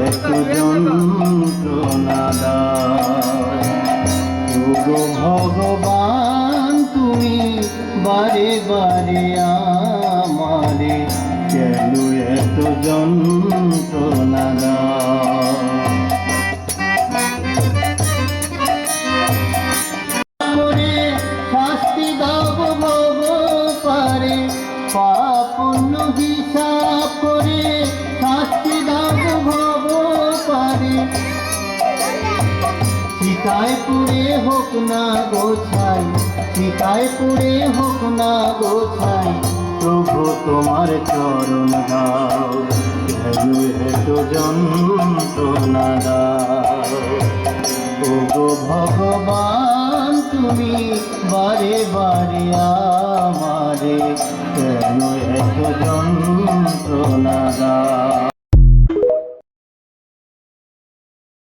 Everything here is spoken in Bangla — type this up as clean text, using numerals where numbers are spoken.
এত যন্ত্রণা দাও। ওগো ভগবান তুমি বারে বারে আমারে কেন এত যন্ত্রণা দাও। শাস্তি দাও ভব পারে পাপ হিসাব করে, শাস্তি দাও ভব পারে শিকায় পুড়ে হোক না গোছাই, শিকায় পুড়ে হোক না গোছাই, প্রভু তোমার চরণ দাও কেন এত যন্ত্রণা দাও। ওগো ভগবান তুমি বারে বারে আমারে কেন এত যন্ত্রণা দাও।